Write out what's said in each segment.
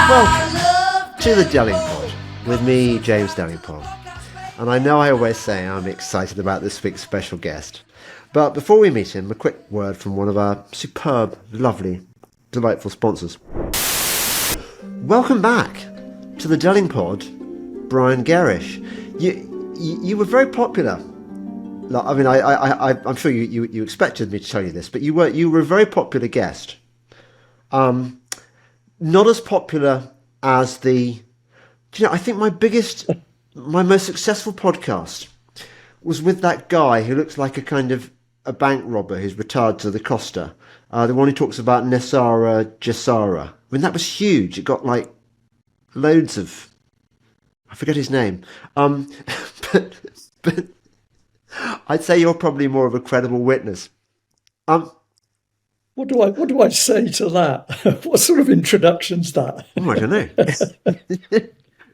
Welcome to the Delingpod with me, James Delingpole. And I know I always say I'm excited about this week's special guest. But before we meet him, a quick word from one of our superb, lovely, delightful sponsors. Welcome back to the Delingpod, Brian Gerrish. You were very popular. I mean, I'm sure you expected me to tell you this, but you were a very popular guest. Not as popular as I think my most successful podcast was with that guy who looks like a bank robber who's retired to the Costa. The one who talks about Nessara Jessara. I mean, that was huge. It got like loads of, I forget his name. But I'd say you're probably more of a credible witness. What do I say to that? What sort of introduction's that? Oh, I don't know.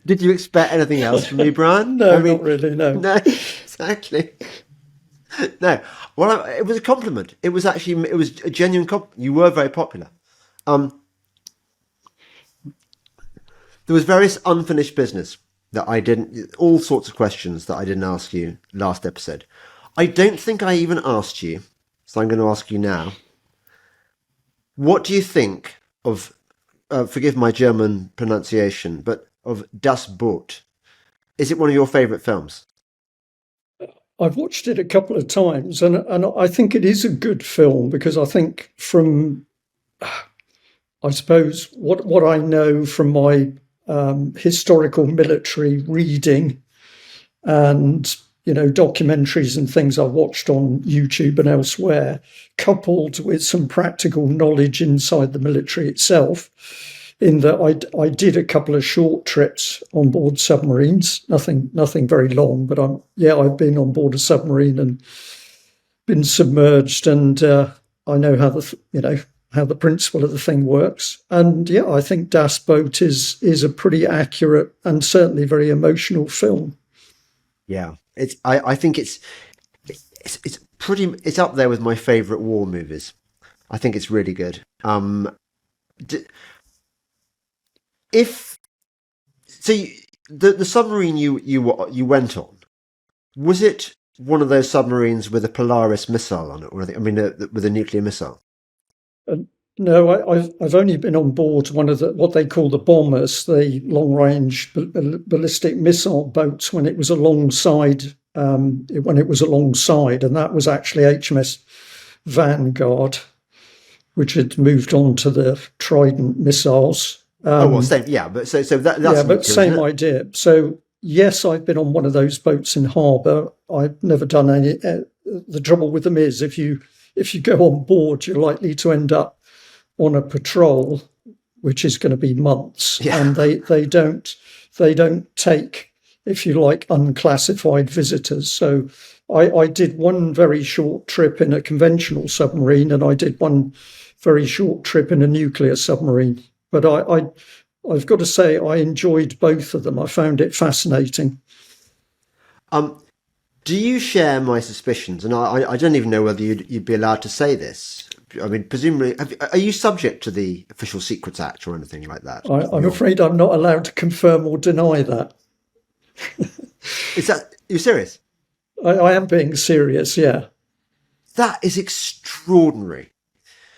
Did you expect anything else from me, Brian? No, not really, no. No, exactly. No. Well, it was a compliment. It was a genuine compliment. You were very popular. There was various unfinished business that all sorts of questions that I didn't ask you last episode. I don't think I even asked you, so I'm going to ask you now. What do you think of, forgive my German pronunciation, but of Das Boot? Is it one of your favourite films? I've watched it a couple of times, and I think it is a good film because I think from, I suppose, what I know from my historical military reading and documentaries and things I've watched on YouTube and elsewhere, coupled with some practical knowledge inside the military itself, in that I did a couple of short trips on board submarines, nothing very long, but I've been on board a submarine and been submerged, and I know how the principle of the thing works. And I think Das Boot is a pretty accurate and certainly very emotional film. Yeah. I think it's up there with my favourite war movies. I think it's really good. The submarine you went on, was it one of those submarines with a Polaris missile on it, or with a nuclear missile? No, I've only been on board one of what they call the bombers, the long-range ballistic missile boats when it was alongside, and that was actually HMS Vanguard, which had moved on to the Trident missiles. Same, yeah, but so that's but same idea. So yes, I've been on one of those boats in harbour. I've never done any. The trouble with them is if you go on board, you're likely to end up on a patrol, which is going to be months, and they don't take, if you like, unclassified visitors. So I did one very short trip in a conventional submarine, and I did one very short trip in a nuclear submarine. But I've got to say I enjoyed both of them. I found it fascinating. Do you share my suspicions? And I don't even know whether you'd be allowed to say this. I mean, presumably, are you subject to the Official Secrets Act or anything like that? I'm afraid I'm not allowed to confirm or deny that. You're serious? I am being serious, yeah. That is extraordinary.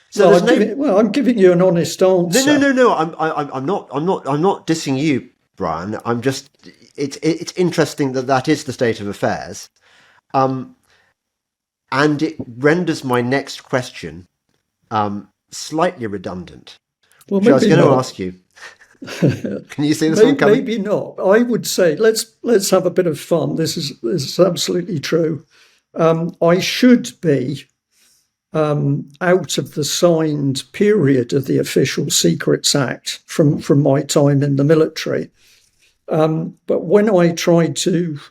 So I'm giving you an honest answer. No. I'm not dissing you, Brian. I'm just. It's interesting that is the state of affairs, and it renders my next question slightly redundant. Well, maybe I was going to ask you. Can you see this one coming? Maybe not. I would say let's have a bit of fun. This is absolutely true. I should be out of the signed period of the Official Secrets Act from my time in the military. But when I tried to,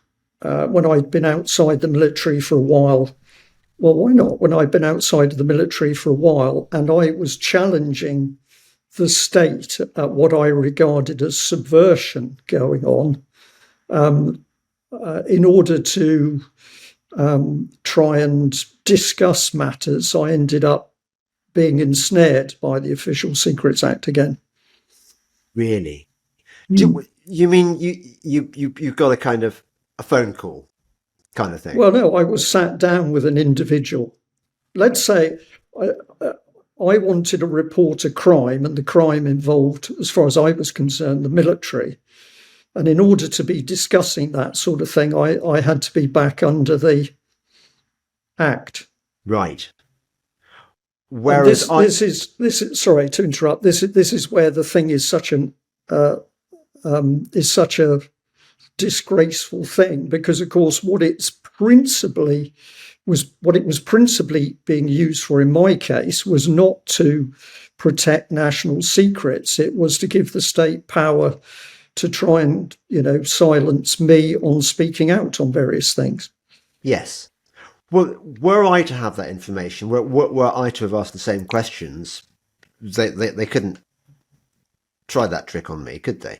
when I'd been outside the military for a while, well, why not? When I'd been outside of the military for a while and I was challenging the state at what I regarded as subversion going on, in order to try and discuss matters, I ended up being ensnared by the Official Secrets Act again. Really? Mm. You mean you got a kind of a phone call kind of thing? Well, no, I was sat down with an individual. Let's say I, I wanted to report a crime, and the crime involved, as far as I was concerned, the military. And in order to be discussing that sort of thing, I had to be back under the Act. Right. And Whereas this is sorry to interrupt. This is where the thing is such a disgraceful thing, because of course what it was principally being used for in my case was not to protect national secrets. It was to give the state power to try and silence me on speaking out on various things. yes. Well, were I to have that information, were I to have asked the same questions, they couldn't try that trick on me, could they?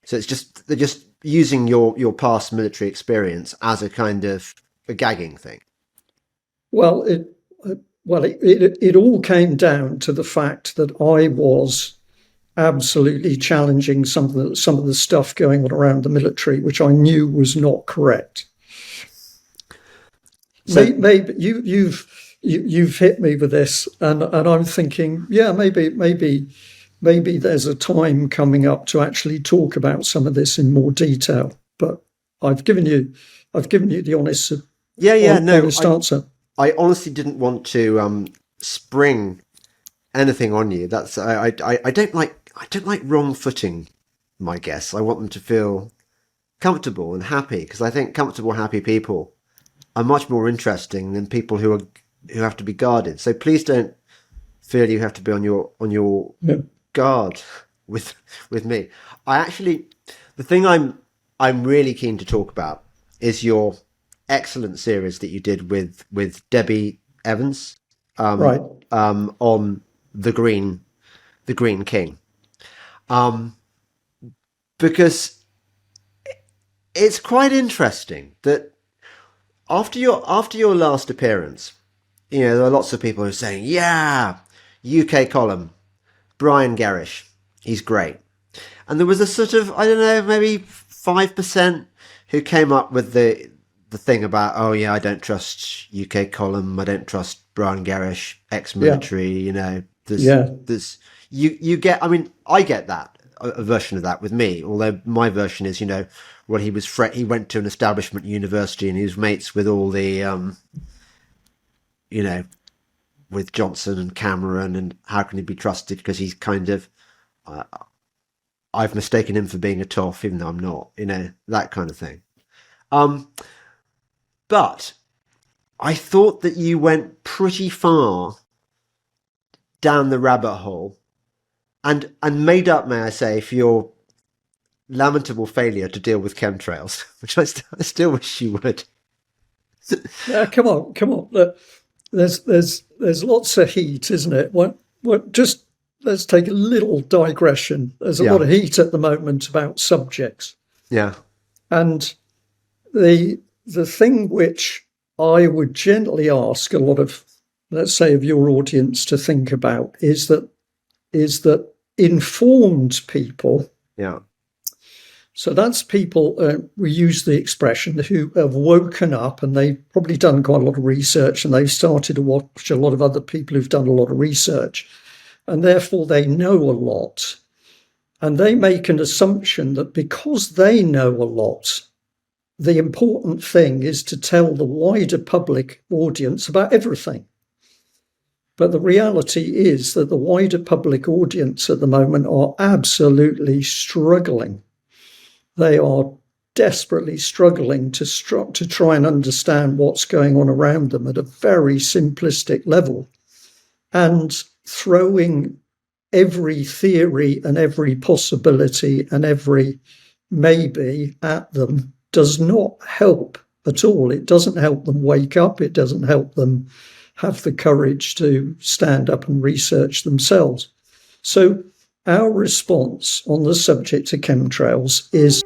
So they're just using your past military experience as a kind of a gagging thing. Well, it all came down to the fact that I was absolutely challenging some of the stuff going on around the military, which I knew was not correct. So Maybe you've hit me with this, and I'm thinking, yeah, maybe there's a time coming up to actually talk about some of this in more detail. But I've given you the honest answer. I honestly didn't want to spring anything on you. That's I don't like wrong footing my guests. I want them to feel comfortable and happy, because I think comfortable, happy people are much more interesting than people who have to be guarded. So please don't feel you have to be on your guard with me. The thing I'm really keen to talk about is your excellent series that you did with Debbie Evans, Right. on the Green King, because it's quite interesting that after your last appearance, there are lots of people who are saying, yeah, UK column, Brian Gerrish, he's great. And there was a sort of, I don't know, maybe 5% who came up with the thing about, oh yeah, I don't trust UK column, I don't trust Brian Gerrish, ex-military, there's you get, I mean, I get that, a version of that with me, although my version is, well, he went to an establishment university and he was mates with all the, with Johnson and Cameron, and how can he be trusted because he's kind of, I've mistaken him for being a toff, even though I'm not, that kind of thing. But I thought that you went pretty far down the rabbit hole and made up, may I say, for your lamentable failure to deal with chemtrails, which I still wish you would. Come on. Look, there's lots of heat, isn't it? Just let's take a little digression. There's a lot of heat at the moment about subjects. Yeah. And the thing which I would gently ask a lot of, let's say, of your audience to think about is that informed people. Yeah. So that's people, we use the expression, who have woken up and they've probably done quite a lot of research, and they've started to watch a lot of other people who've done a lot of research, and therefore they know a lot. And they make an assumption that because they know a lot, the important thing is to tell the wider public audience about everything. But the reality is that the wider public audience at the moment are absolutely struggling. They are desperately struggling to try and understand what's going on around them at a very simplistic level, and throwing every theory and every possibility and every maybe at them does not help at all. It doesn't help them wake up. It doesn't help them have the courage to stand up and research themselves. So our response on the subject of chemtrails is